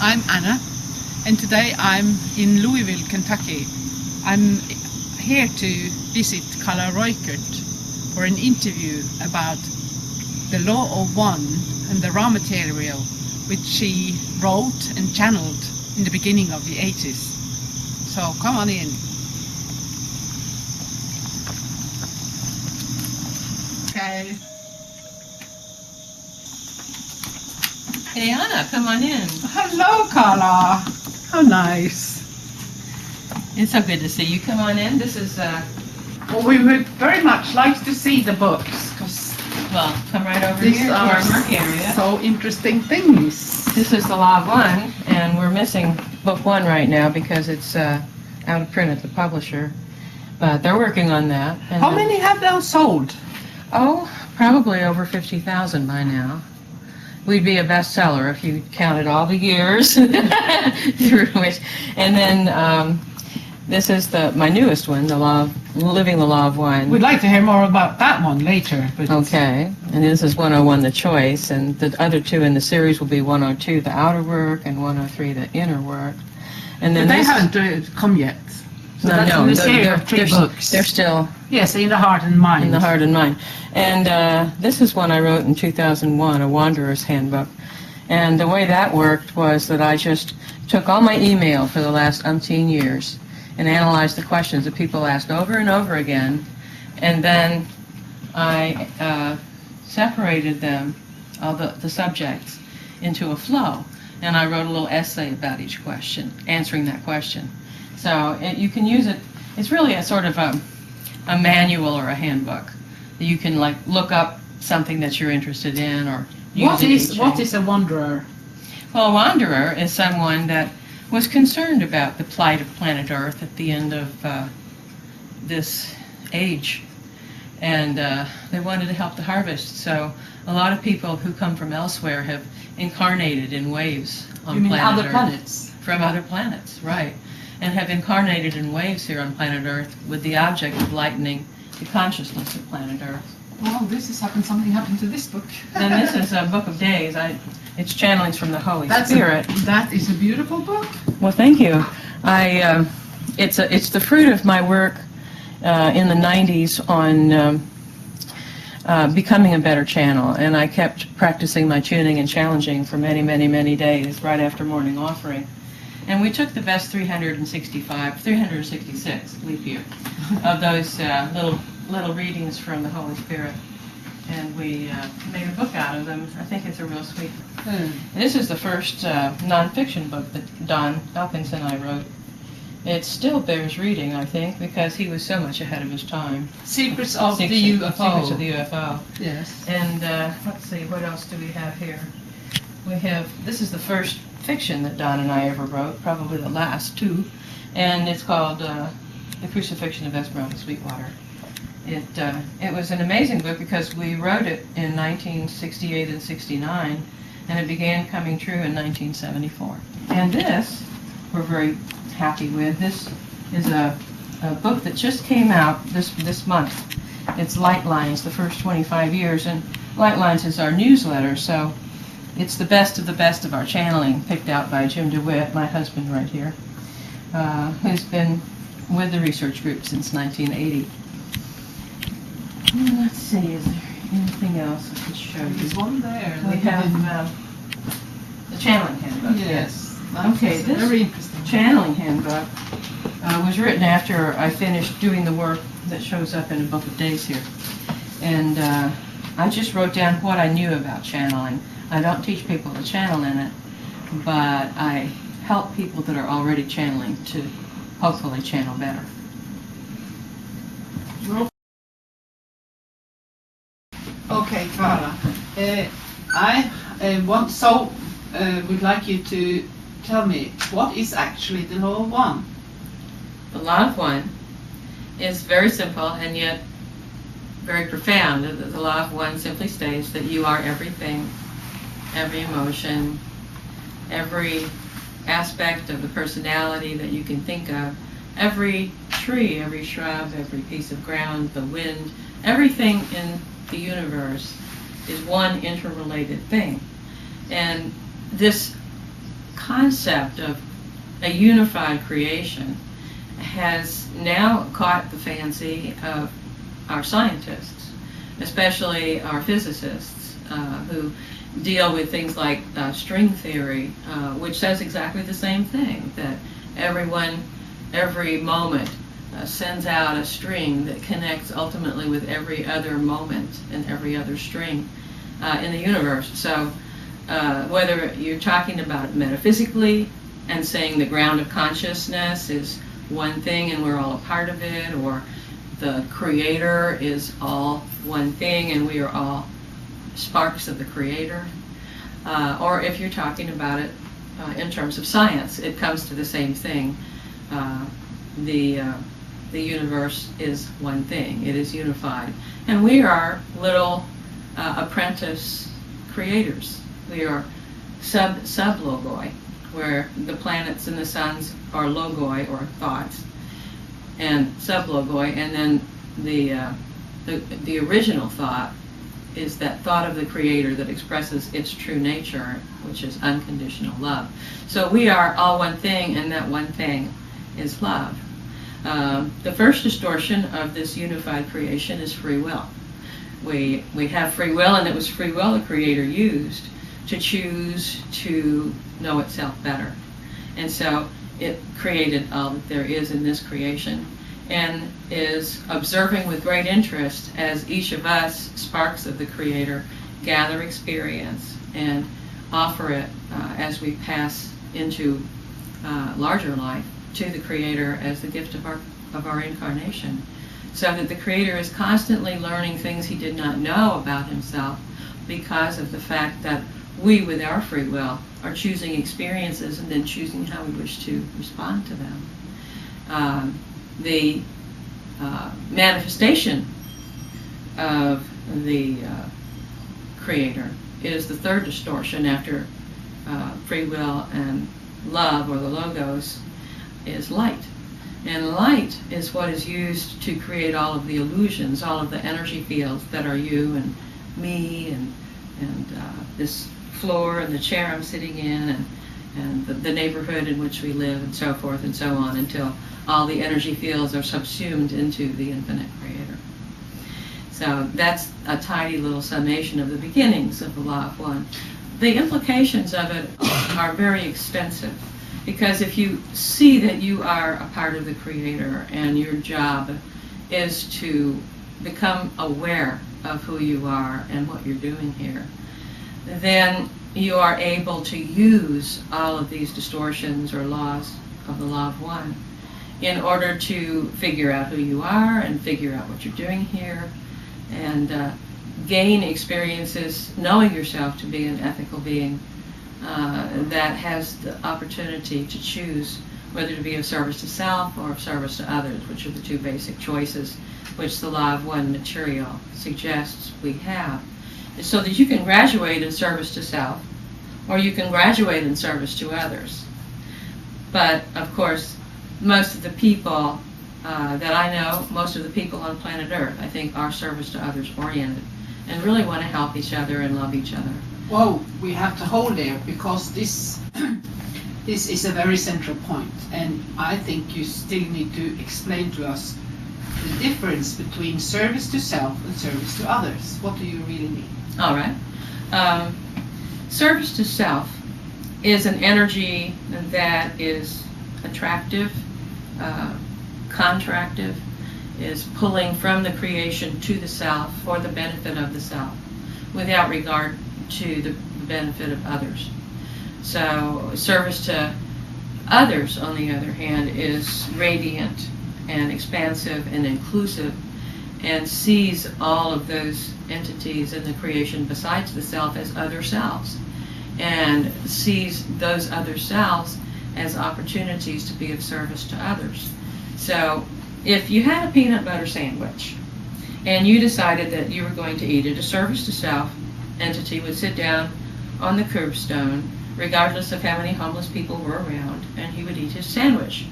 I'm Anna, and today I'm in Louisville, Kentucky. I'm here to visit Carla Rueckert for an interview about the Law of One and the raw material which she wrote and channeled in the beginning of the 80s. So come on in. Okay. Hey Anna, come on in. Hello, Carla. How nice. It's so good to see you. Come on in. This is, Well, we would very much like to see the books, because well, come right over these here to are our work area. so interesting things. This is the Law of One, and we're missing book one right now because it's out of print at the publisher. But they're working on that. And How many have they sold? Oh, probably over 50,000 by now. We'd be a bestseller if you counted all the years through which. And then this is my newest one, Living the Law of One. We'd like to hear more about that one later. But Okay, and this is 101, The Choice, and the other two in the series will be 102, The Outer Work, and 103, The Inner Work. And then they haven't come yet. So that's in the series of three books. They're still Yes, in the heart and mind. in the heart and mind. And this is one I wrote in 2001, A Wanderer's Handbook. And the way that worked was that I just took all my email for the last umpteen years and analyzed the questions that people asked over and over again. And then I separated them, all the subjects, into a flow. And I wrote a little essay about each question, answering that question. So you can use it. It's really a sort of a manual or a handbook. You can like look up something that you're interested in or use What is a wanderer? Well, a wanderer is someone that was concerned about the plight of planet Earth at the end of this age. And they wanted to help the harvest. So a lot of people who come from elsewhere have incarnated in waves on planet other Earth. planets? From other planets, right. And have incarnated in waves here on planet Earth with the object of lightening the consciousness of planet Earth. Well, something happened to this book. And this is a Book of Days. It's channelings from the Holy Spirit. That is a beautiful book. Well, thank you. It's the fruit of my work in the 90s on becoming a better channel, and I kept practicing my tuning and challenging for many, many, many days right after morning offering. And we took the best 366 leap year of those little readings from the Holy Spirit, and we made a book out of them. I think it's a real sweet. This is the first nonfiction book that Don Elkins and I wrote. It still bears reading, I think, because he was so much ahead of his time. Secrets of the UFO. Secrets of the UFO. Yes. And let's see, what else do we have here? This is the first fiction that Don and I ever wrote, probably the last two, and it's called The Crucifixion of Esmeralda Sweetwater. It was an amazing book because we wrote it in 1968 and 69, and it began coming true in 1974. And this, we're very happy with. This is a book that just came out this month. It's Light Lines, the first 25 years, and Light Lines is our newsletter, so it's the best of our channeling, picked out by Jim DeWitt, my husband right here, who's been with the research group since 1980. Let's see, is there anything else I could show you? There's one there. We have the channeling handbook. Yes. Okay, this very interesting. channeling handbook was written after I finished doing the work that shows up in a Book of Days here. And I just wrote down what I knew about channeling. I don't teach people to channel in it, but I help people that are already channeling to hopefully channel better. Okay, Carla. I would like you to tell me, what is actually the Law of One? The Law of One is very simple and yet very profound. The Law of One simply states that you are everything, every emotion, every aspect of the personality that you can think of, every tree, every shrub, every piece of ground, the wind, everything in the universe is one interrelated thing. And this concept of a unified creation has now caught the fancy of our scientists, especially our physicists, who deal with things like string theory, which says exactly the same thing, that every moment sends out a string that connects ultimately with every other moment and every other string in the universe. So whether you're talking about it metaphysically and saying the ground of consciousness is one thing and we're all a part of it, or the creator is all one thing and we are all sparks of the creator, or if you're talking about it in terms of science, it comes to the same thing. The universe is one thing. It is unified. And we are little apprentice creators. We are sub-logoi, where the planets and the suns are logoi, or thoughts, and sub-logoi, and then the original thought is that thought of the creator that expresses its true nature, which is unconditional love. So we are all one thing, and that one thing is love. The first distortion of this unified creation is free will. We have free will, and it was free will the creator used to choose to know itself better. And so it created all that there is in this creation, and is observing with great interest as each of us, sparks of the creator, gather experience and offer it as we pass into larger life to the creator as the gift of our incarnation, so that the creator is constantly learning things he did not know about himself, because of the fact that we, with our free will, are choosing experiences and then choosing how we wish to respond to them. The manifestation of the creator is the third distortion after free will and love, or the logos, is light. And light is what is used to create all of the illusions, all of the energy fields that are you and me and this floor and the chair I'm sitting in and the neighborhood in which we live, and so forth and so on, until all the energy fields are subsumed into the infinite creator. So that's a tiny little summation of the beginnings of the law of one. The implications of it are very extensive, because if you see that you are a part of the creator and your job is to become aware of who you are and what you're doing here, then you are able to use all of these distortions or laws of the law of one in order to figure out who you are and figure out what you're doing here, and gain experiences knowing yourself to be an ethical being that has the opportunity to choose whether to be of service to self or of service to others, which are the two basic choices which the law of one material suggests we have, so that you can graduate in service to self, or you can graduate in service to others. But of course, most of the people that I know, most of the people on planet Earth, I think, are service to others oriented and really want to help each other and love each other. Well, we have to hold there, because this is a very central point, and I think you still need to explain to us the difference between service to self and service to others. What do you really mean? All right. Service to self is an energy that is attractive, contractive, is pulling from the creation to the self for the benefit of the self, without regard to the benefit of others. So service to others, on the other hand, is radiant and expansive and inclusive, and sees all of those entities in the creation besides the self as other selves, and sees those other selves as opportunities to be of service to others. So if you had a peanut butter sandwich and you decided that you were going to eat it, a service to self entity would sit down on the curbstone, regardless of how many homeless people were around, and he would eat his sandwich.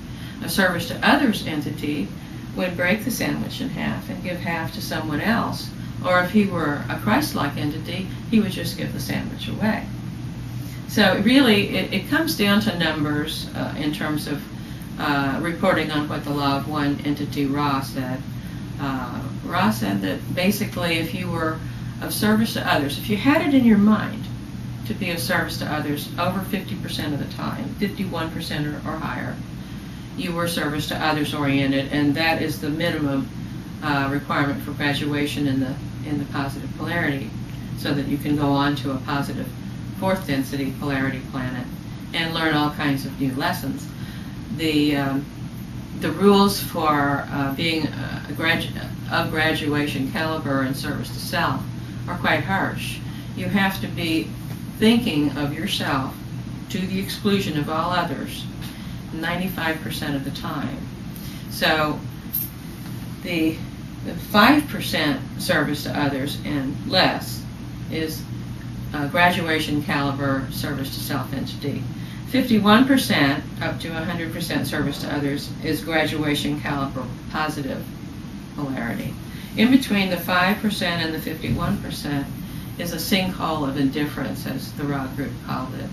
A service to others entity would break the sandwich in half and give half to someone else, or if he were a Christ-like entity, he would just give the sandwich away. So really, it comes down to numbers in terms of reporting on what the law of one entity Ra said. Ra said that basically if you were of service to others, if you had it in your mind to be of service to others over 50% of the time, 51% or higher, you were service to others oriented, and that is the minimum requirement for graduation in the positive polarity, so that you can go on to a positive fourth density polarity planet and learn all kinds of new lessons. The rules for being of graduation caliber and service to self are quite harsh. You have to be thinking of yourself to the exclusion of all others 95% of the time. So the 5% service to others and less is graduation caliber service to self entity. 51% up to 100% service to others is graduation caliber positive polarity. In between the 5% and the 51% is a sinkhole of indifference, as the Ra group called it,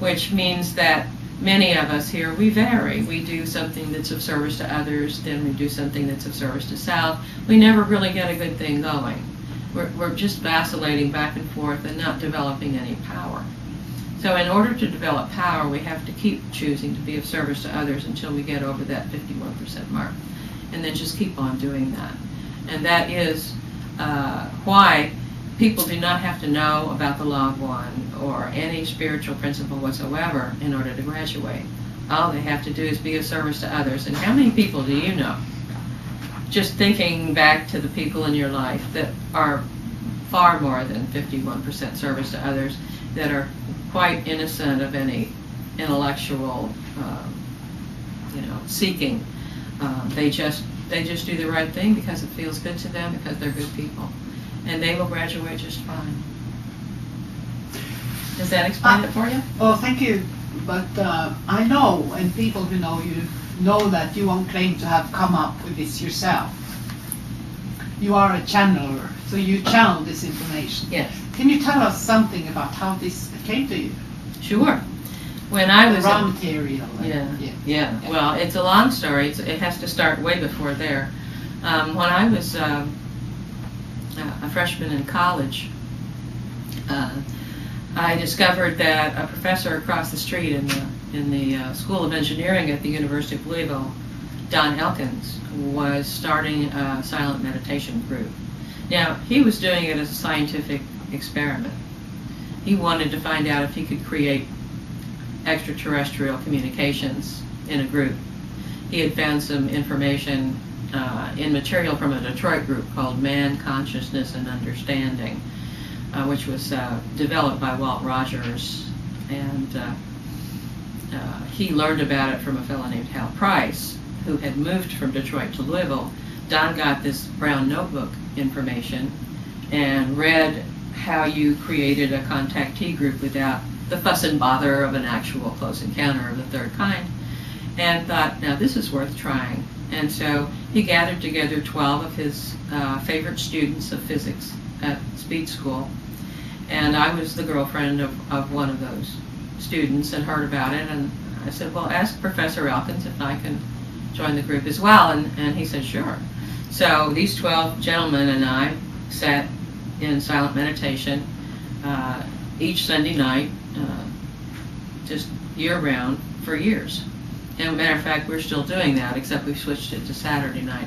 which means that many of us here, we vary. We do something that's of service to others, then we do something that's of service to self. We never really get a good thing going. We're just vacillating back and forth and not developing any power. So in order to develop power, we have to keep choosing to be of service to others until we get over that 51% mark, and then just keep on doing that. And that is why people do not have to know about the law of one or any spiritual principle whatsoever in order to graduate. All they have to do is be of service to others. And how many people do you know, just thinking back to the people in your life, that are far more than 51% service to others, that are quite innocent of any intellectual seeking? They just do the right thing because it feels good to them, because they're good people, and they will graduate just fine. Does that explain it for you? Oh, thank you. But I know, and people who know you know, that you won't claim to have come up with this yourself. You are a channeler, so you channel this information. Yes. Can you tell us something about how this came to you? Sure. When I was raw material. Yeah. Well, it's a long story. It has to start way before there. When I was a freshman in college, I discovered that a professor across the street in the School of Engineering at the University of Louisville, Don Elkins, was starting a silent meditation group. Now, he was doing it as a scientific experiment. He wanted to find out if he could create extraterrestrial communications in a group. He had found some information in material from a Detroit group called Man, Consciousness, and Understanding, which was developed by Walt Rogers, and he learned about it from a fellow named Hal Price, who had moved from Detroit to Louisville. Don got this brown notebook information and read how you created a contactee group without the fuss and bother of an actual close encounter of the third kind, and thought, now this is worth trying. And so he gathered together 12 of his favorite students of physics at Speed School, and I was the girlfriend of one of those students and heard about it, and I said, well, ask Professor Elkins if I can join the group as well, and he said, sure. So these 12 gentlemen and I sat in silent meditation each Sunday night, just year-round for years. And as a matter of fact, we're still doing that, except we've switched it to Saturday night.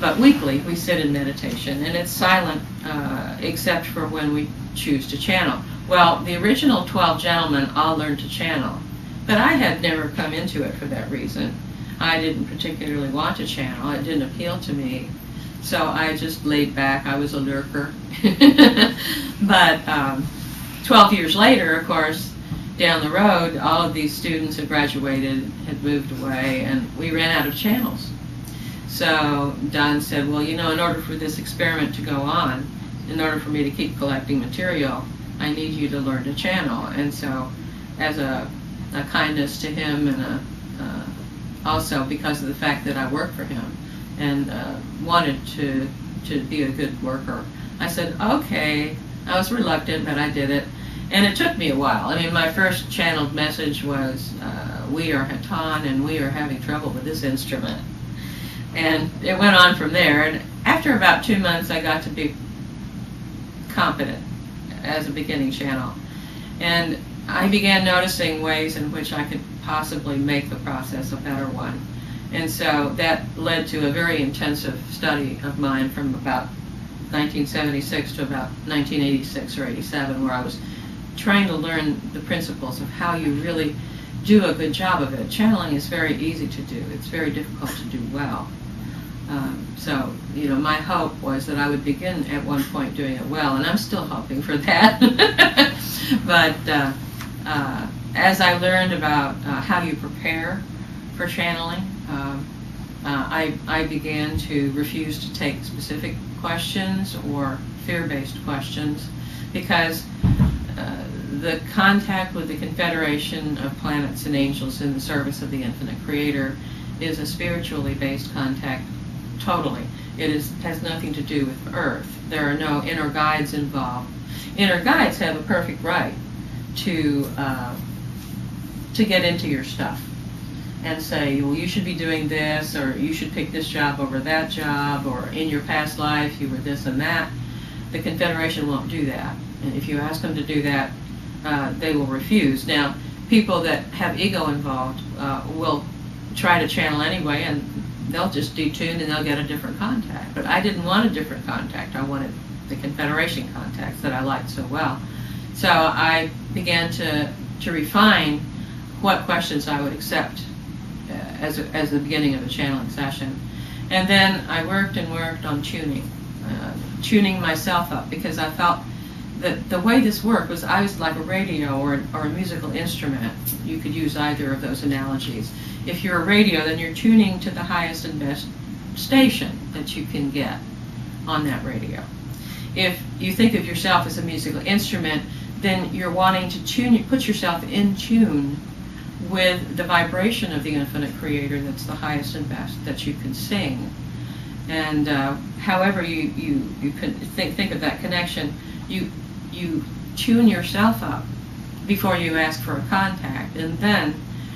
But weekly, we sit in meditation, and it's silent except for when we choose to channel. Well, the original 12 gentlemen all learned to channel, but I had never come into it for that reason. I didn't particularly want to channel. It didn't appeal to me. So I just laid back. I was a lurker. But 12 years later, of course, down the road, all of these students had graduated, had moved away, and we ran out of channels. So Don said, well, in order for this experiment to go on, in order for me to keep collecting material, I need you to learn to channel. And so as a kindness to him, and also because of the fact that I worked for him and wanted to be a good worker, I said, okay. I was reluctant, but I did it. And it took me a while. I mean, my first channeled message was, we are Hatan and we are having trouble with this instrument. And it went on from there. And after about 2 months, I got to be competent as a beginning channel. And I began noticing ways in which I could possibly make the process a better one. And so that led to a very intensive study of mine from about 1976 to about 1986 or 87, where I was trying to learn the principles of how you really do a good job of it. Channeling is very easy to do. It's very difficult to do well. So, you know, my hope was that I would begin at one point doing it well, and I'm still hoping for that. But as I learned about how you prepare for channeling, I began to refuse to take specific questions or fear-based questions, because the contact with the Confederation of Planets and Angels in the service of the Infinite Creator is a spiritually based contact totally. It has nothing to do with Earth. There are no inner guides involved. Inner guides have a perfect right to get into your stuff and say, well, you should be doing this, or you should pick this job over that job, or in your past life you were this and that. The Confederation won't do that. And if you ask them to do that, they will refuse. Now, people that have ego involved will try to channel anyway, and they'll just detune and they'll get a different contact. But I didn't want a different contact. I wanted the Confederation contacts that I liked so well. So I began to refine what questions I would accept as the beginning of a channeling session. And then I worked and worked on tuning myself up, because I felt that the way this worked was I was like a radio or a musical instrument. You could use either of those analogies. If you're a radio, then you're tuning to the highest and best station that you can get on that radio. If you think of yourself as a musical instrument, then you're wanting to put yourself in tune with the vibration of the Infinite Creator that's the highest and best that you can sing. And however you can think of that connection, you tune yourself up before you ask for a contact, and then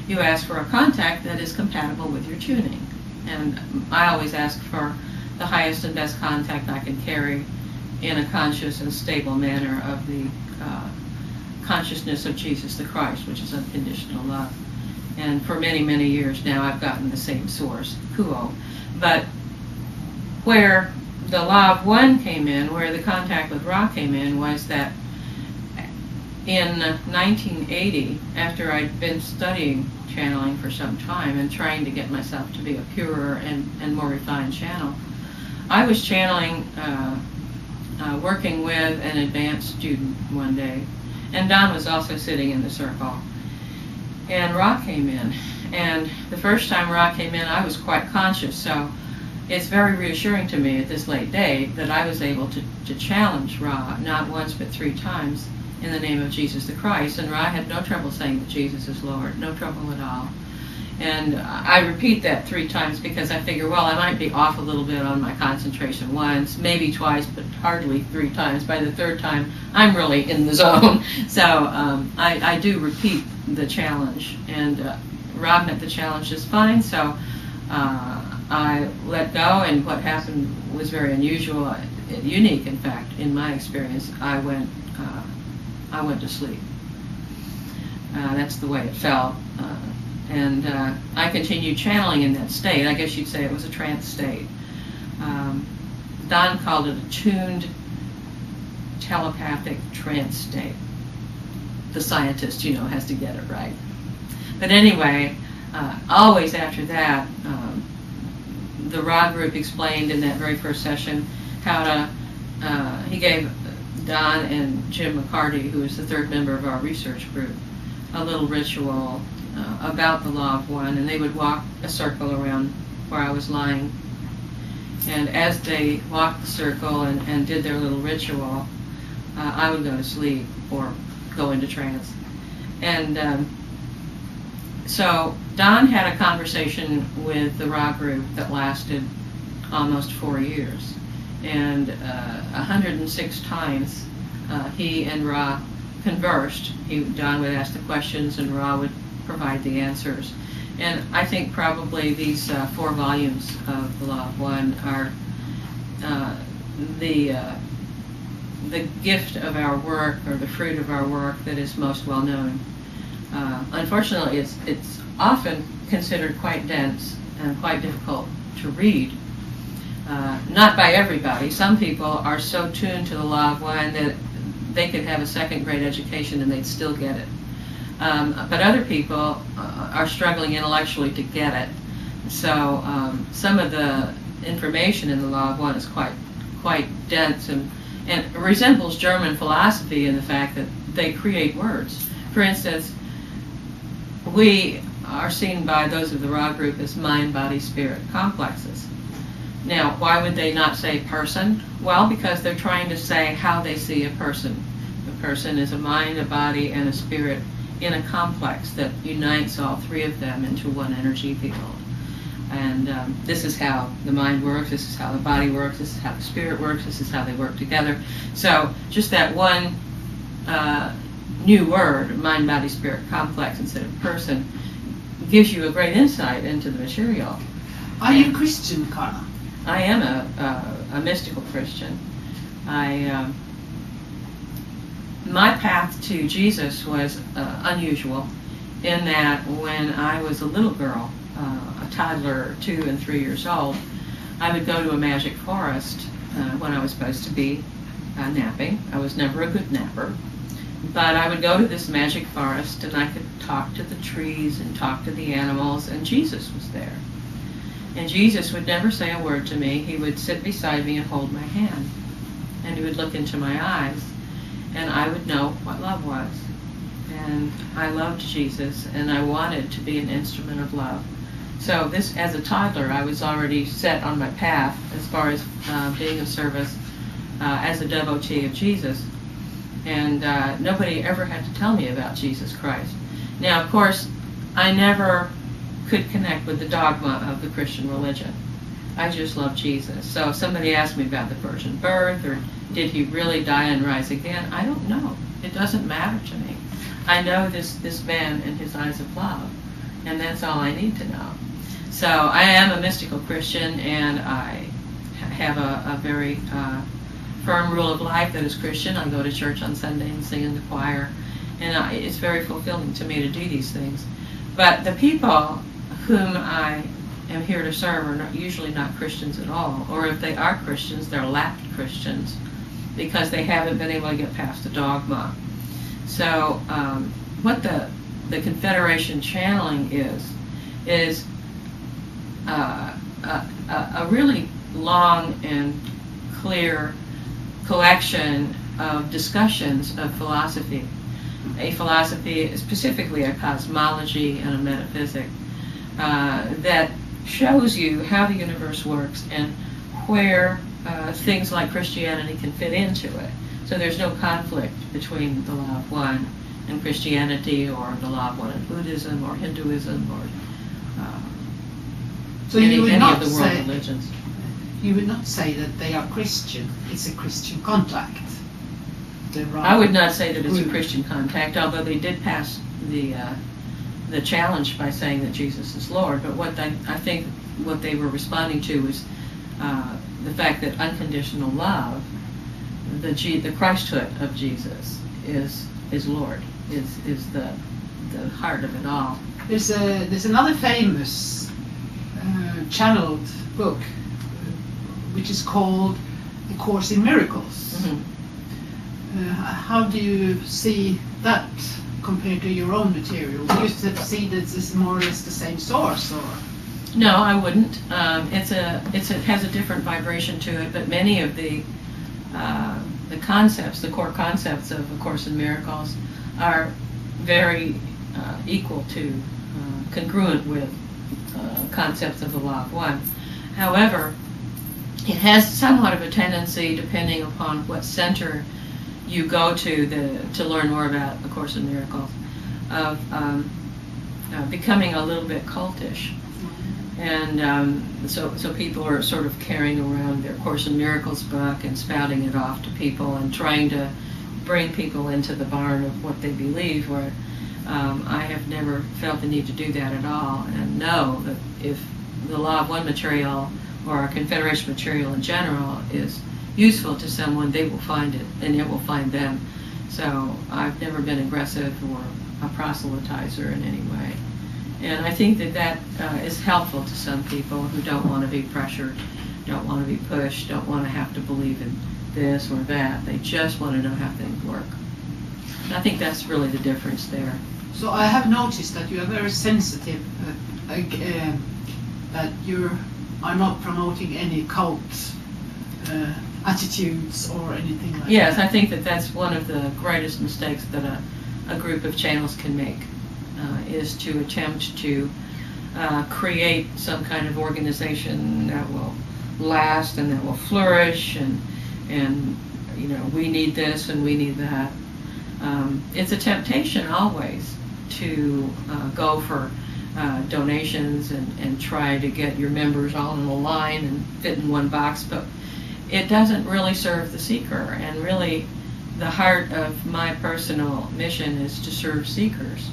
you ask for a contact that is compatible with your tuning. And I always ask for the highest and best contact I can carry in a conscious and stable manner of the consciousness of Jesus the Christ, which is unconditional love. And for many, many years now, I've gotten the same source, Kuo. But where the law of one came in, where the contact with Ra came in, was that in 1980, after I'd been studying channeling for some time and trying to get myself to be a purer and more refined channel, I was channeling, working with an advanced student one day, and Don was also sitting in the circle. And Ra came in, and the first time Ra came in, I was quite conscious, so it's very reassuring to me at this late day that I was able to challenge Ra, not once but 3 times, in the name of Jesus the Christ. And Ra had no trouble saying that Jesus is Lord, no trouble at all. And I repeat that 3 times because I figure, well, I might be off a little bit on my concentration once, maybe twice, but hardly 3 times. By the 3rd time, I'm really in the zone. So I do repeat the challenge, and Rob met the challenge just fine. So I let go, and what happened was very unusual, unique, in fact, in my experience. I went to sleep. That's the way it felt. And I continued channeling in that state. I guess you'd say it was a trance state. Don called it a tuned telepathic trance state. The scientist, you know, has to get it right. But anyway, always after that, the Ra group explained in that very first session how to, he gave Don and Jim McCarty, who is the 3rd member of our research group, a little ritual about the law of one, and they would walk a circle around where I was lying. And as they walked the circle and did their little ritual, I would go to sleep or go into trance. And so Don had a conversation with the Ra group that lasted almost 4 years. And 106 times he and Ra conversed. Don would ask the questions and Ra would provide the answers. And I think probably these 4 volumes of the Law of One are the gift of our work, or the fruit of our work, that is most well known. Unfortunately, it's often considered quite dense and quite difficult to read. Not by everybody. Some people are so tuned to the Law of One that they could have a second-grade education and they'd still get it. But other people are struggling intellectually to get it. So some of the information in the Law of One is quite dense and resembles German philosophy in the fact that they create words. For instance, we are seen by those of the Ra group as mind, body, spirit complexes. Now, why would they not say person? Well, because they're trying to say how they see a person. A person is a mind, a body, and a spirit in a complex that unites all 3 of them into one energy field. And this is how the mind works, this is how the body works, this is how the spirit works, this is how they work together. So just that one new word, mind, body, spirit complex instead of person, gives you a great insight into the material. Are you Christian, Carla? I am a mystical Christian. My path to Jesus was unusual in that when I was a little girl, a toddler, 2 and 3 years old, I would go to a magic forest when I was supposed to be napping. I was never a good napper. But I would go to this magic forest and I could talk to the trees and talk to the animals, and Jesus was there. And Jesus would never say a word to me. He would sit beside me and hold my hand. And he would look into my eyes. And I would know what love was. And I loved Jesus, and I wanted to be an instrument of love. So this, as a toddler, I was already set on my path as far as being of service as a devotee of Jesus. And nobody ever had to tell me about Jesus Christ. Now, of course, I never could connect with the dogma of the Christian religion. I just love Jesus. So if somebody asked me about the virgin birth, or did he really die and rise again, I don't know. It doesn't matter to me. I know this man and his eyes of love, and that's all I need to know. So I am a mystical Christian, and I have a very firm rule of life that is Christian. I go to church on Sunday and sing in the choir, and it's very fulfilling to me to do these things. But the people whom I am here to serve are usually not Christians at all, or if they are Christians, they're lapped Christians because they haven't been able to get past the dogma. So what the Confederation channeling is a really long and clear collection of discussions of philosophy. A philosophy, specifically a cosmology and a metaphysic, that shows you how the universe works and where things like Christianity can fit into it. So there's no conflict between the Law of One and Christianity, or the Law of One and Buddhism, or Hinduism, or So any you would of not the world say religions. you would not say that they are Christian. It's a Christian contact. I would not say that it's a Christian contact, although they did pass the challenge by saying that Jesus is Lord. But I think what they were responding to was the fact that unconditional love, the Christhood of Jesus, is Lord, is the heart of it all. There's another famous channeled book which is called A Course in Miracles. Mm-hmm. How do you see that compared to your own material? Do you see that this is more or less the same source, or? No, I wouldn't. It has a different vibration to it, but many of the concepts, the core concepts of A Course in Miracles, are very equal to, congruent with concepts of the Law of One. However, it has somewhat of a tendency, depending upon what center you go to learn more about A Course in Miracles, of becoming a little bit cultish. And so people are sort of carrying around their Course in Miracles book and spouting it off to people and trying to bring people into the barn of what they believe, where I have never felt the need to do that at all, and know that if the Law of One material or Confederation material in general is useful to someone, they will find it, and it will find them. So I've never been aggressive or a proselytizer in any way. And I think that that is helpful to some people who don't want to be pressured, don't want to be pushed, don't want to have to believe in this or that. They just want to know how things work. And I think that's really the difference there. So I have noticed that you are very sensitive, that you are not promoting any cult attitudes or anything like Yes, that. I think that that's one of the greatest mistakes that a group of channels can make, is to attempt to create some kind of organization that will last and that will flourish, and you know, we need this and we need that. It's a temptation always to go for donations and try to get your members all in a line and fit in one box, but it doesn't really serve the seeker. And really, the heart of my personal mission is to serve seekers.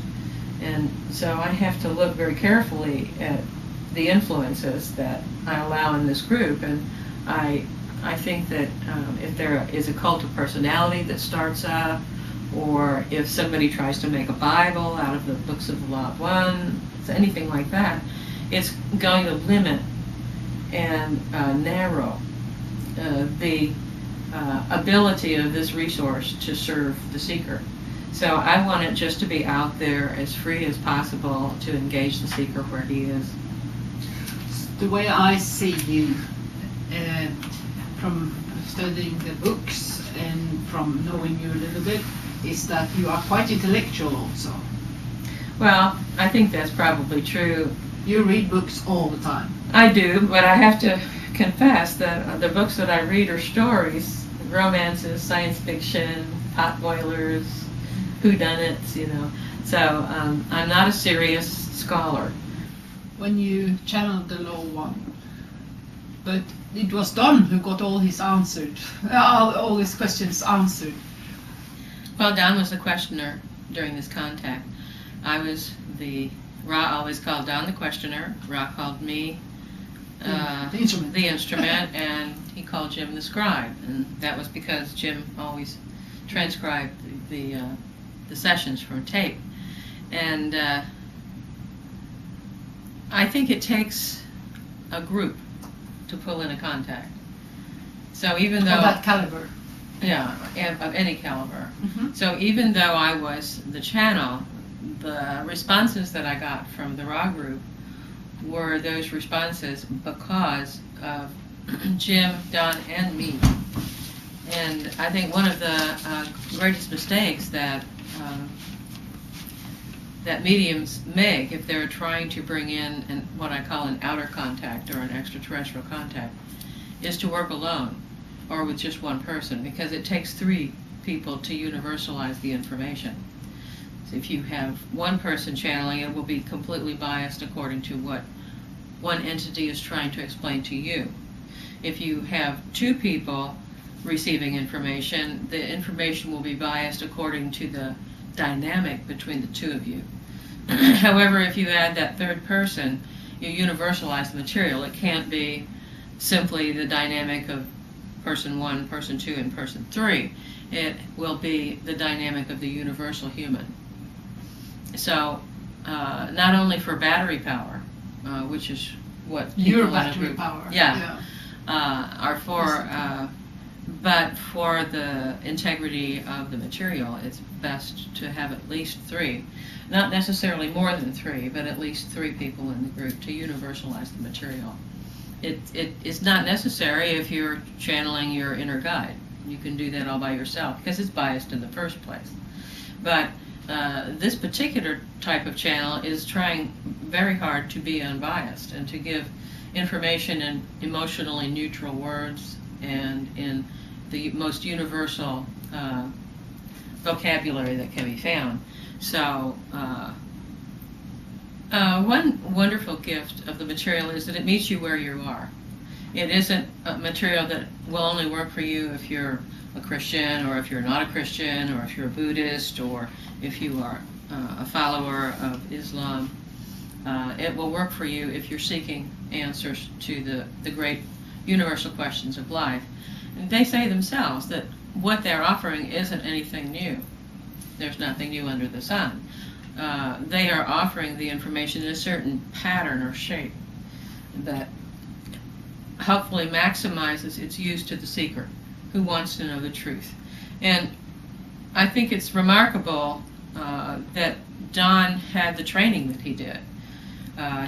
And so I have to look very carefully at the influences that I allow in this group. And I think that if there is a cult of personality that starts up, or if somebody tries to make a Bible out of the books of the Law of One, anything like that, it's going to limit and narrow the ability of this resource to serve the seeker. So I want it just to be out there as free as possible to engage the seeker where he is. The way I see you, from studying the books and from knowing you a little bit, is that you are quite intellectual also. Well, I think that's probably true. You read books all the time. I do, but I have to confess that the books that I read are stories, romances, science fiction, potboilers, whodunits, you know. So I'm not a serious scholar. When you channeled the Law One, but it was Don who got all his all his questions answered. Well, Don was the questioner during this contact. I was Ra always called Don the questioner, Ra called me the instrument, and he called Jim the scribe. And that was because Jim always transcribed the sessions from tape. And I think it takes a group to pull in a contact. So even though... Of that caliber. Yeah, of any caliber. Mm-hmm. So even though I was the channel, the responses that I got from the Ra group were those responses because of Jim, Don, and me. And I think one of the greatest mistakes that that mediums make if they're trying to bring in what I call an outer contact or an extraterrestrial contact is to work alone or with just one person, because it takes 3 people to universalize the information. So if you have one person channeling, it will be completely biased according to what one entity is trying to explain to you. If you have 2 people receiving information, the information will be biased according to the dynamic between the 2 of you. However, if you add that 3rd person, you universalize the material. It can't be simply the dynamic of person 1, person 2, and person 3. It will be the dynamic of the universal human. So, not only for battery power, which is what your people battery group, power, are for, but for the integrity of the material, it's best to have at least 3. Not necessarily more than 3, but at least 3 people in the group to universalize the material. It's not necessary if you're channeling your inner guide. You can do that all by yourself because it's biased in the first place. But this particular type of channel is trying very hard to be unbiased and to give information in emotionally neutral words and in the most universal vocabulary that can be found. So one wonderful gift of the material is that it meets you where you are. It isn't a material that will only work for you if you're a Christian, or if you're not a Christian, or if you're a Buddhist, or if you are a follower of Islam. It will work for you if you're seeking answers to the great universal questions of life. And they say themselves that what they're offering isn't anything new. There's nothing new under the sun. They are offering the information in a certain pattern or shape that hopefully maximizes its use to the seeker who wants to know the truth. And I think it's remarkable that Don had the training that he did.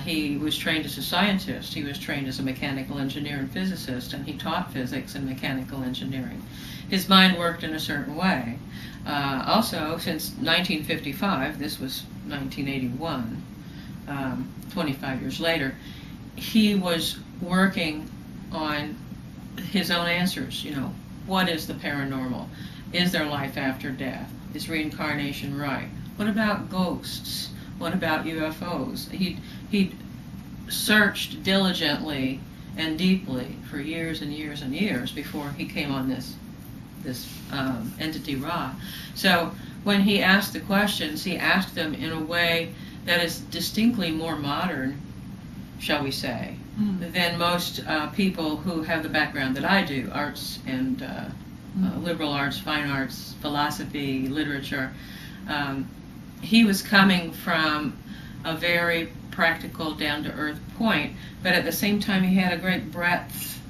He was trained as a scientist, he was trained as a mechanical engineer and physicist, and he taught physics and mechanical engineering. His mind worked in a certain way. Also, since 1955, this was 1981, 25 years later, he was working on his own answers. You know, what is the paranormal? Is there life after death? Is reincarnation right? What about ghosts? What about UFOs? He searched diligently and deeply for years and years and years before he came on this entity Ra. So when he asked the questions, he asked them in a way that is distinctly more modern, shall we say, than most people who have the background that I do, arts and liberal arts, fine arts, philosophy, literature. He was coming from a very practical, down-to-earth point, but at the same time he had a great breadth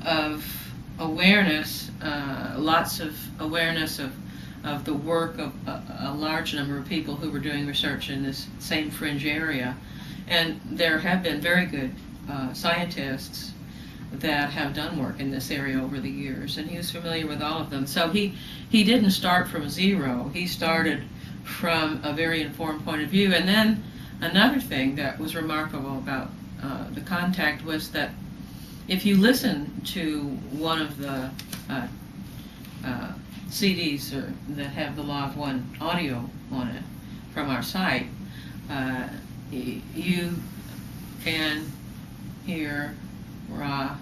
of awareness, lots of awareness of the work of a large number of people who were doing research in this same fringe area. And there have been very good scientists that have done work in this area over the years, and he was familiar with all of them. So he didn't start from zero. He started from a very informed point of view. And then another thing that was remarkable about the contact was that if you listen to one of the CDs that have the Law of One audio on it from our site, you can hear Ra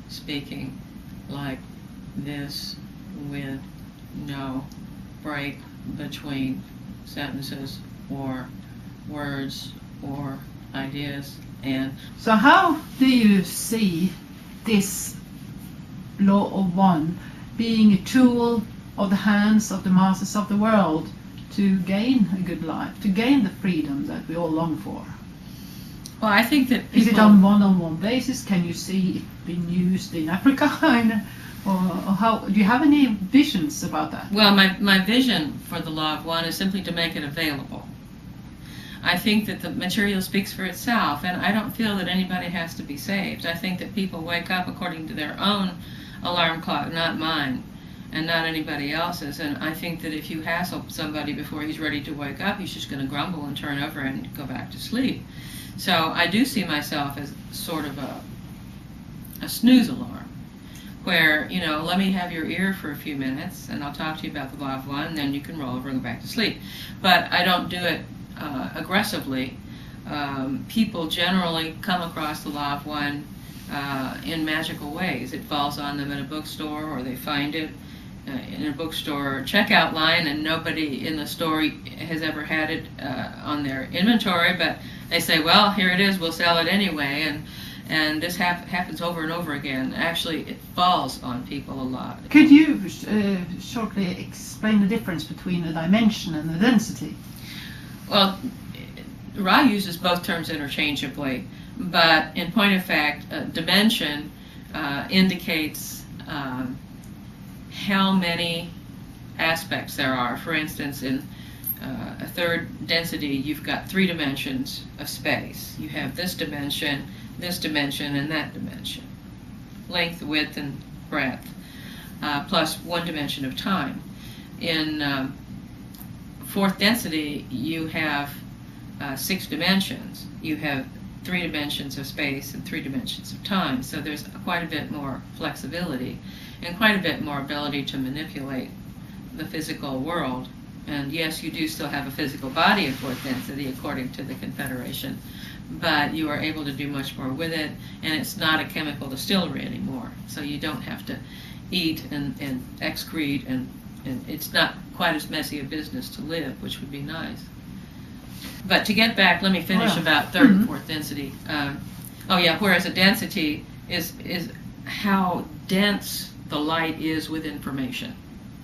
speaking like this with no break between sentences or words or ideas. And so how do you see this Law of One being a tool of the hands of the masters of the world to gain a good life, to gain the freedom that we all long for? Well, I think that people... Is it on one-on-one basis? Can you see it being used in Africa? Or how, do you have any visions about that? Well, my vision for the Law of One is simply to make it available. I think that the material speaks for itself, and I don't feel that anybody has to be saved. I think that people wake up according to their own alarm clock, not mine, and not anybody else's. And I think that if you hassle somebody before he's ready to wake up, he's just going to grumble and turn over and go back to sleep. So I do see myself as sort of a snooze alarm, where, you know, let me have your ear for a few minutes, and I'll talk to you about the Law of One, and then you can roll over and go back to sleep. But I don't do it aggressively. People generally come across the Law of One in magical ways. It falls on them in a bookstore, or they find it in a bookstore checkout line, and nobody in the store has ever had it on their inventory, but they say, well, here it is, we'll sell it anyway. And this happens over and over again. Actually, it falls on people a lot. Could you shortly explain the difference between a dimension and a density? Well, Ra uses both terms interchangeably, but in point of fact, dimension indicates how many aspects there are. For instance, in a third density, you've got 3 dimensions of space. You have this dimension, and that dimension. Length, width, and breadth, plus 1 dimension of time. In fourth density, you have 6 dimensions. You have 3 dimensions of space and 3 dimensions of time. So there's quite a bit more flexibility and quite a bit more ability to manipulate the physical world. And yes, you do still have a physical body in fourth density according to the Confederation, but you are able to do much more with it, and it's not a chemical distillery anymore. So you don't have to eat and excrete, and it's not quite as messy a business to live, which would be nice. But to get back, let me finish about third and fourth density. Whereas a density is how dense the light is with information,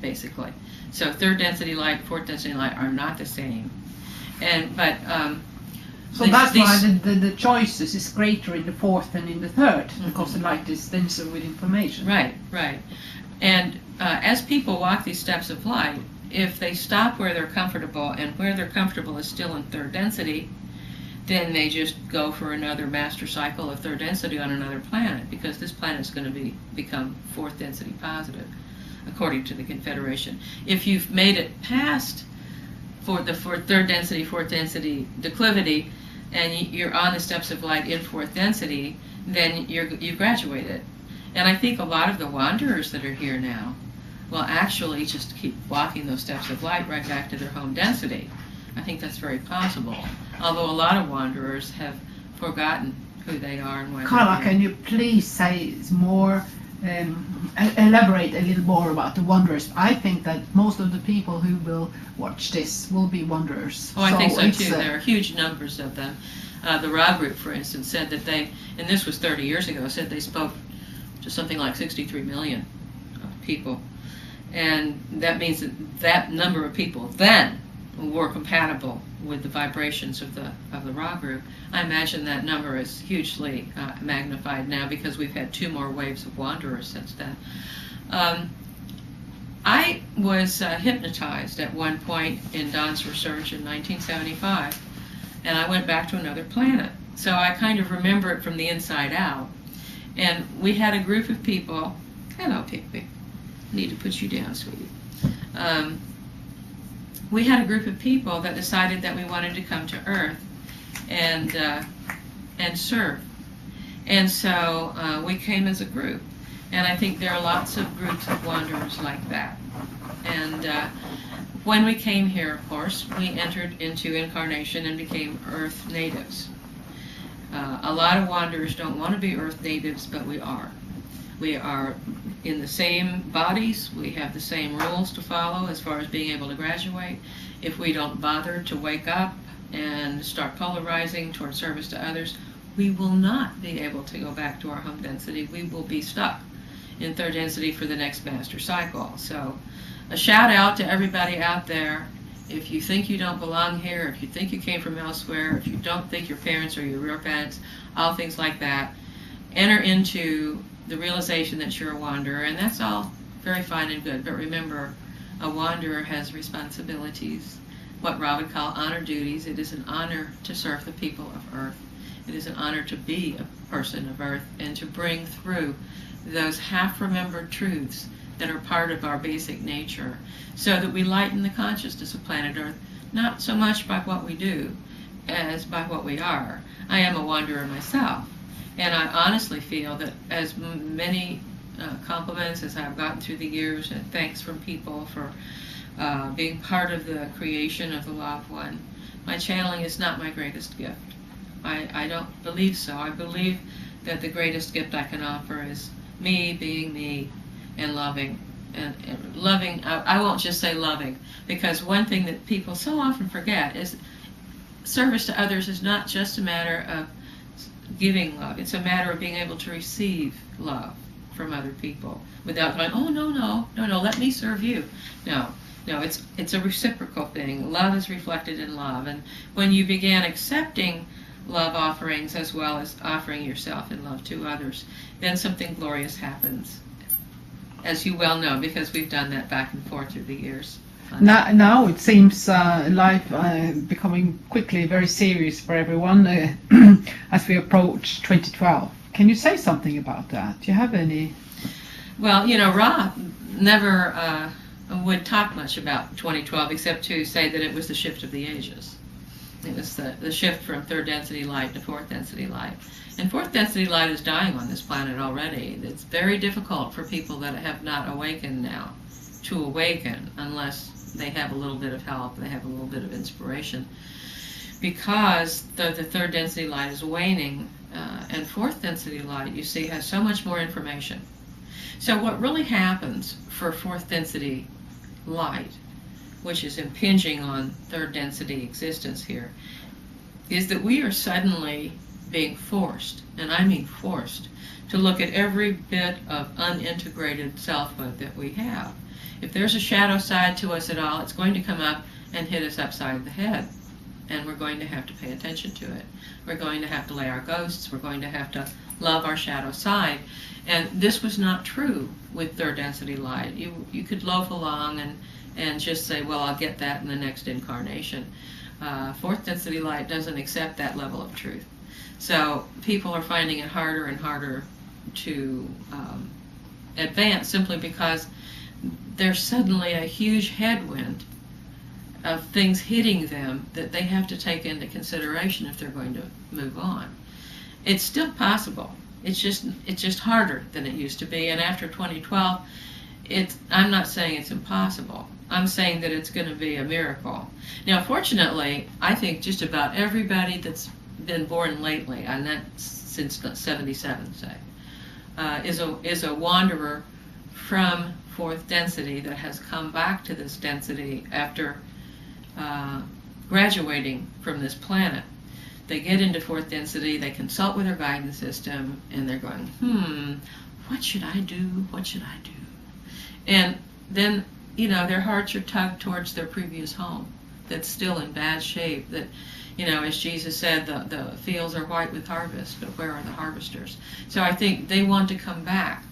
basically. So third density light, fourth density light are not the same. So that's why the choices is greater in the fourth than in the third, because the light is denser with information. Right. And as people walk these steps of light, if they stop where they're comfortable, and where they're comfortable is still in third density, then they just go for another master cycle of third density on another planet, because this planet is going to become fourth density positive, according to the Confederation. If you've made it past for third density, fourth density declivity, and you're on the steps of light in fourth density, then you've graduated. And I think a lot of the wanderers that are here now will actually just keep walking those steps of light right back to their home density. I think that's very possible, although a lot of wanderers have forgotten who they are and why Carla, they're here. can you please say more, elaborate a little more about the wanderers? I think that most of the people who will watch this will be wanderers. Oh, I think so too. There are huge numbers of them. The Ra group, for instance, said that and this was 30 years ago, said they spoke to something like 63 million people. And that means that number of people then were compatible with the vibrations of the Ra group. I imagine that number is hugely magnified now, because we've had 2 more waves of wanderers since then. I was hypnotized at one point in Don's research in 1975, and I went back to another planet. So I kind of remember it from the inside out. And we had a group of people. Hello, Pigby. Need to put you down, sweetie. We had a group of people that decided that we wanted to come to Earth and serve. And so we came as a group. And I think there are lots of groups of wanderers like that. And when we came here, of course, we entered into incarnation and became Earth natives. A lot of wanderers don't want to be Earth natives, but we are. We are in the same bodies. We have the same rules to follow as far as being able to graduate. If we don't bother to wake up and start polarizing toward service to others, we will not be able to go back to our home density. We will be stuck in third density for the next master cycle. So a shout out to everybody out there. If you think you don't belong here, if you think you came from elsewhere, if you don't think your parents are your real parents, all things like that, enter into the realization that you're a wanderer, and that's all very fine and good. But remember, a wanderer has responsibilities, what Ra would call honor duties. It is an honor to serve the people of Earth. It is an honor to be a person of Earth and to bring through those half-remembered truths that are part of our basic nature, so that we lighten the consciousness of planet Earth, not so much by what we do as by what we are. I am a wanderer myself, and I honestly feel that as many compliments as I've gotten through the years, and thanks from people for being part of the creation of the Law of One, my channeling is not my greatest gift. I don't believe so. I believe that the greatest gift I can offer is me being me and loving. And loving, I won't just say loving, because one thing that people so often forget is service to others is not just a matter of giving love. It's a matter of being able to receive love from other people without going, oh, no, let me serve you. No, it's a reciprocal thing. Love is reflected in love. And when you began accepting love offerings as well as offering yourself in love to others, then something glorious happens, as you well know, because we've done that back and forth through the years. Now it seems life becoming quickly very serious for everyone as we approach 2012. Can you say something about that? Do you have any? Well, Ra never would talk much about 2012 except to say that it was the shift of the ages. It was the shift from third density light to fourth density light. And fourth density light is dying on this planet already. It's very difficult for people that have not awakened now to awaken unless they have a little bit of help, they have a little bit of inspiration. because the third density light is waning, and fourth density light, you see, has so much more information. So what really happens for fourth density light, which is impinging on third density existence here, is that we are suddenly being forced, and I mean forced, to look at every bit of unintegrated selfhood that we have. If there's a shadow side to us at all, it's going to come up and hit us upside the head, and we're going to have to pay attention to it. We're going to have to lay our ghosts. We're going to have to love our shadow side. And this was not true with third density light. You could loaf along and just say, well, I'll get that in the next incarnation. Fourth density light doesn't accept that level of truth. So people are finding it harder and harder to advance, simply because there's suddenly a huge headwind of things hitting them that they have to take into consideration if they're going to move on. It's still possible. It's just harder than it used to be. And after 2012, I'm not saying it's impossible. I'm saying that it's going to be a miracle. Now, fortunately, I think just about everybody that's been born lately, and that's since 77, say, is a wanderer from fourth density that has come back to this density after graduating from this planet. They get into fourth density, they consult with their guidance system, and they're going, what should I do? What should I do? And then, their hearts are tugged towards their previous home that's still in bad shape, that, as Jesus said, the fields are white with harvest, but where are the harvesters? So I think they want to come back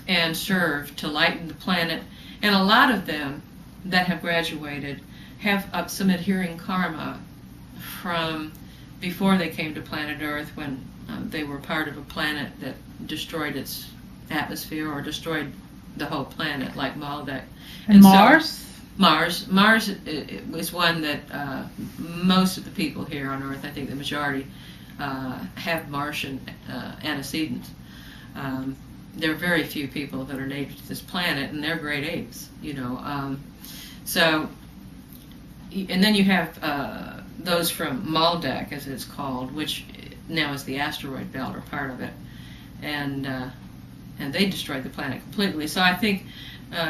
and serve to lighten the planet. And a lot of them that have graduated have some adhering karma from before they came to planet Earth, when they were part of a planet that destroyed its atmosphere or destroyed the whole planet, like Maldek. And Mars? So, Mars is one that most of the people here on Earth, I think the majority, have Martian antecedents. There are very few people that are native to this planet, and they're great apes, So, and then you have those from Maldek, as it's called, which now is the asteroid belt, or part of it, and they destroyed the planet completely. So I think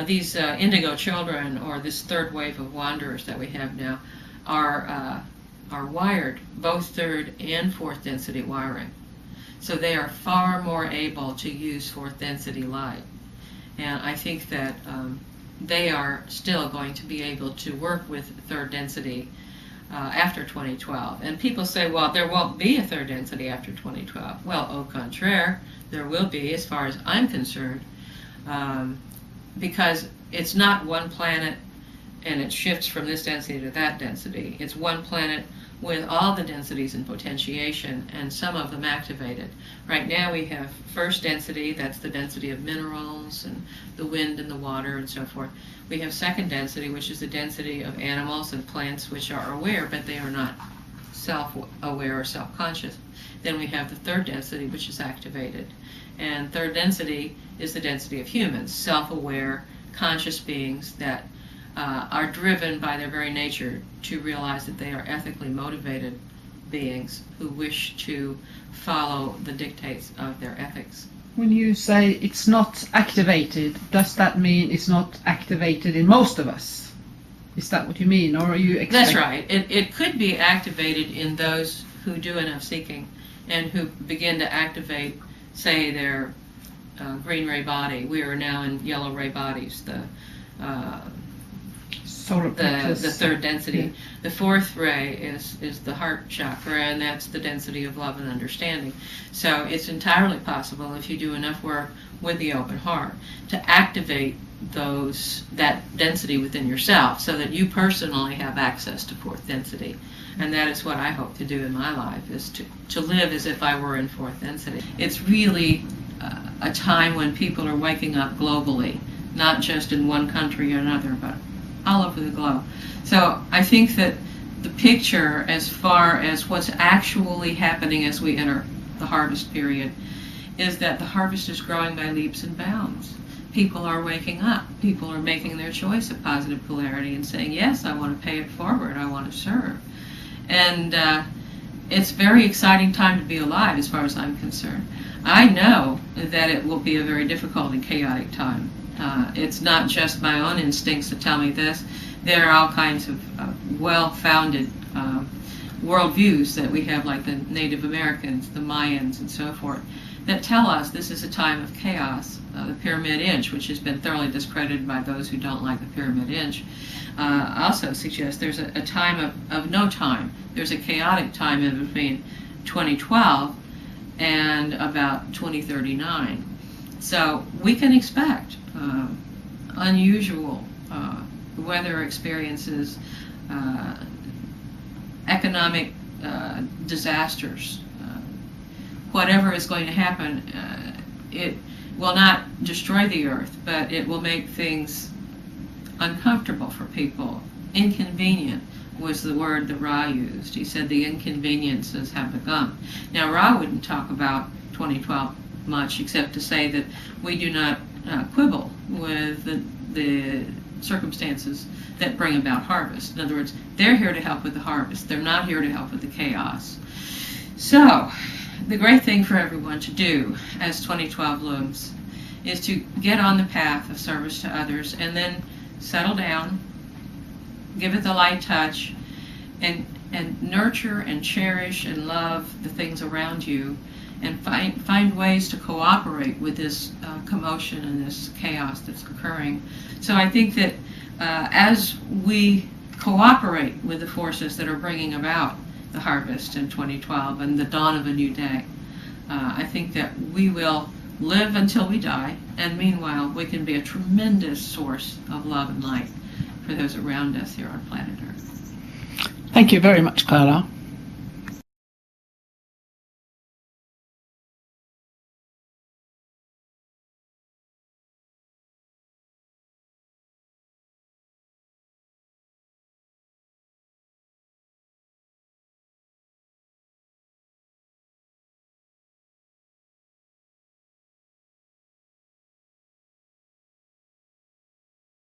these indigo children, or this third wave of wanderers that we have now, are wired, both third and fourth density wiring. So they are far more able to use fourth density light. And I think that they are still going to be able to work with third density after 2012. And people say, well, there won't be a third density after 2012. Well, au contraire, there will be, as far as I'm concerned, because it's not one planet and it shifts from this density to that density. It's one planet with all the densities in potentiation, and some of them activated. Right now we have first density, that's the density of minerals and the wind and the water and so forth. We have second density, which is the density of animals and plants, which are aware, but they are not self-aware or self-conscious. Then we have the third density, which is activated. And third density is the density of humans, self-aware, conscious beings that are driven by their very nature to realize that they are ethically motivated beings who wish to follow the dictates of their ethics. When you say it's not activated, does that mean it's not activated in most of us? Is that what you mean, or are you That's right. It could be activated in those who do enough seeking and who begin to activate, say, their green ray body. We are now in yellow ray bodies, the third density. Yeah. The fourth ray is the heart chakra, and that's the density of love and understanding. So it's entirely possible, if you do enough work with the open heart, to activate that density within yourself, so that you personally have access to fourth density. And that is what I hope to do in my life, is to live as if I were in fourth density. It's really a time when people are waking up globally, not just in one country or another, but all over the globe. So I think that the picture, as far as what's actually happening as we enter the harvest period, is that the harvest is growing by leaps and bounds. People are waking up. People are making their choice of positive polarity and saying, yes, I want to pay it forward. I want to serve. And it's a very exciting time to be alive as far as I'm concerned. I know that it will be a very difficult and chaotic time. It's not just my own instincts that tell me this. There are all kinds of well-founded worldviews that we have, like the Native Americans, the Mayans, and so forth, that tell us this is a time of chaos. The Pyramid Inch, which has been thoroughly discredited by those who don't like the Pyramid Inch, also suggests there's a time of no time. There's a chaotic time in between 2012 and about 2039. So we can expect unusual weather experiences, economic disasters. Whatever is going to happen, it will not destroy the earth, but it will make things uncomfortable for people. Inconvenient was the word that Ra used. He said the inconveniences have begun. Now, Ra wouldn't talk about 2012 much, except to say that we do not quibble with the circumstances that bring about harvest. In other words, they're here to help with the harvest. They're not here to help with the chaos. So, the great thing for everyone to do as 2012 looms is to get on the path of service to others and then settle down, give it the light touch, and nurture and cherish and love the things around you, and find ways to cooperate with this commotion and this chaos that's occurring. So I think that as we cooperate with the forces that are bringing about the harvest in 2012 and the dawn of a new day, I think that we will live until we die, and meanwhile we can be a tremendous source of love and light for those around us here on planet Earth. Thank you very much, Carla.